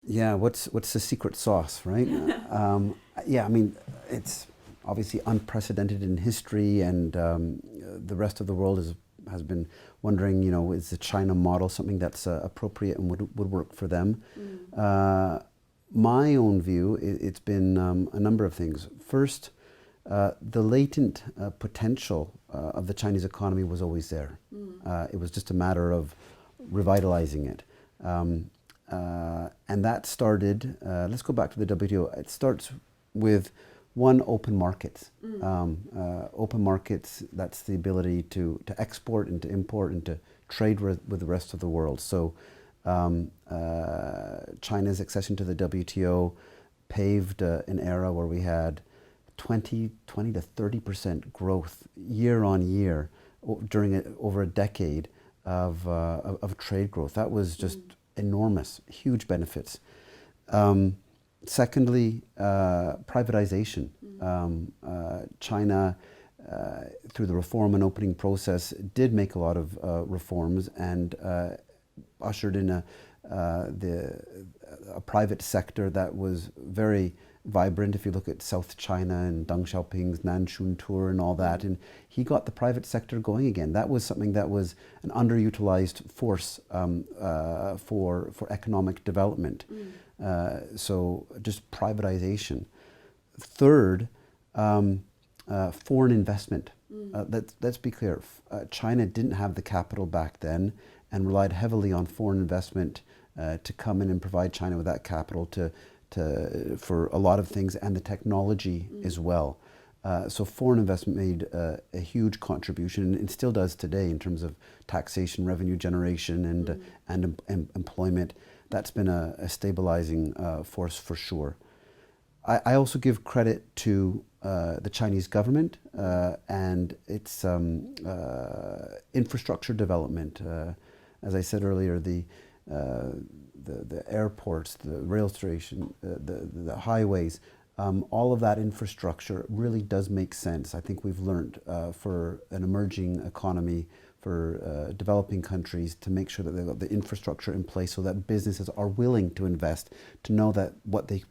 Yeah, what's the secret sauce, right? Yeah, I mean, it's obviously unprecedented in history, and the rest of the world has been wondering, is the China model something that's appropriate and would work for them? My own view, it's been a number of things. First, the latent potential of the Chinese economy was always there. It was just a matter of revitalizing it. And that started, let's go back to the WTO. It starts with one, open markets. Open markets, that's the ability to export and to import and to trade with the rest of the world. So China's accession to the WTO paved an era where we had 20 to 30% growth year on year during over a decade of trade growth. That was just enormous, huge benefits. Secondly, privatization. China, through the reform and opening process, did make a lot of reforms and ushered in a private sector that was very vibrant. If you look at South China and Deng Xiaoping's Nanchun tour and all that, and he got the private sector going again. That was something that was an underutilized force for economic development. So just privatization. Third, foreign investment. Let's be clear. China didn't have the capital back then and relied heavily on foreign investment to come in and provide China with that capital for a lot of things, and the technology as well. So foreign investment made a huge contribution, and still does today in terms of taxation, revenue generation, and employment. That's been a stabilizing force for sure. I also give credit to the Chinese government and its infrastructure development. As I said earlier, the airports, the rail station, the highways, all of that infrastructure really does make sense. I think we've learned for an emerging economy, for developing countries, to make sure that they've got the infrastructure in place so that businesses are willing to invest, to know that what they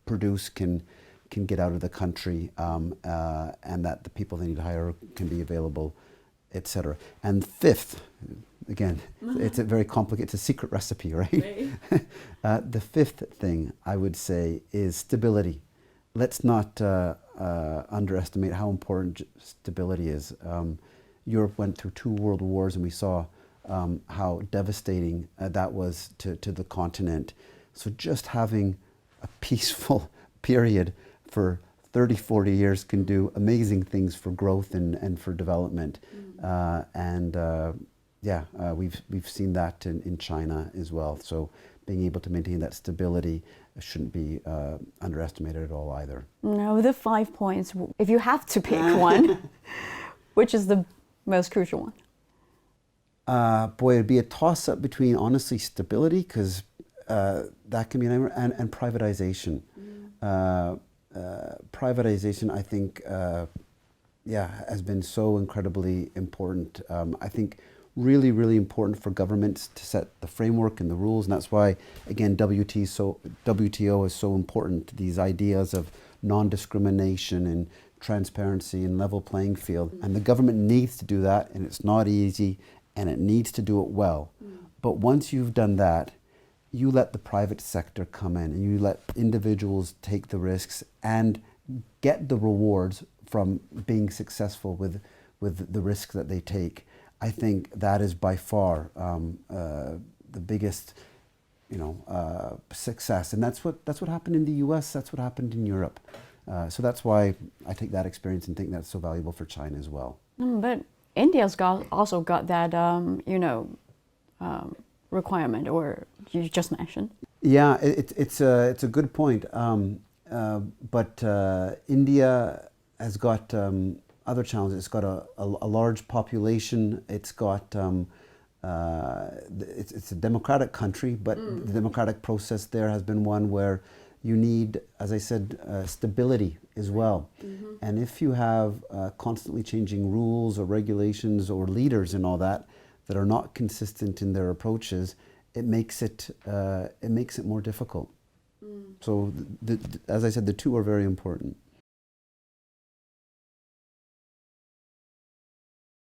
produce can get out of the country, and that the people they need to hire can be available, etc. And fifth, again, it's a very complicated, it's a secret recipe, right? The fifth thing I would say is stability. Let's not underestimate how important stability is. Europe went through 2 world wars, and we saw how devastating that was to the continent. So just having a peaceful period for 30, 40 years can do amazing things for growth and for development. We've seen that in China as well. So being able to maintain that stability shouldn't be underestimated at all either. Now, the 5 points, if you have to pick one, which is the most crucial one? Boy, it'd be a toss-up between, honestly, stability, because that can be an and privatization. Privatization, I think, has been so incredibly important. I think really, really important for governments to set the framework and the rules, and that's why, again, WTO is so important. These ideas of non-discrimination and transparency and level playing field, and the government needs to do that, and it's not easy, and it needs to do it well. But once you've done that, you let the private sector come in, and you let individuals take the risks and get the rewards from being successful with the risk that they take. I think that is by far the biggest, success, and that's what happened in the U.S. That's what happened in Europe. So that's why I take that experience and think that's so valuable for China as well. But India's also got that, requirement, or you just mentioned. Yeah, it's a good point. But India has got other challenges. It's got a large population. It's got it's a democratic country, but the democratic process there has been one where you need, as I said, stability as well. And if you have constantly changing rules or regulations or leaders and all that are not consistent in their approaches, it makes it more difficult. So, as I said, the two are very important.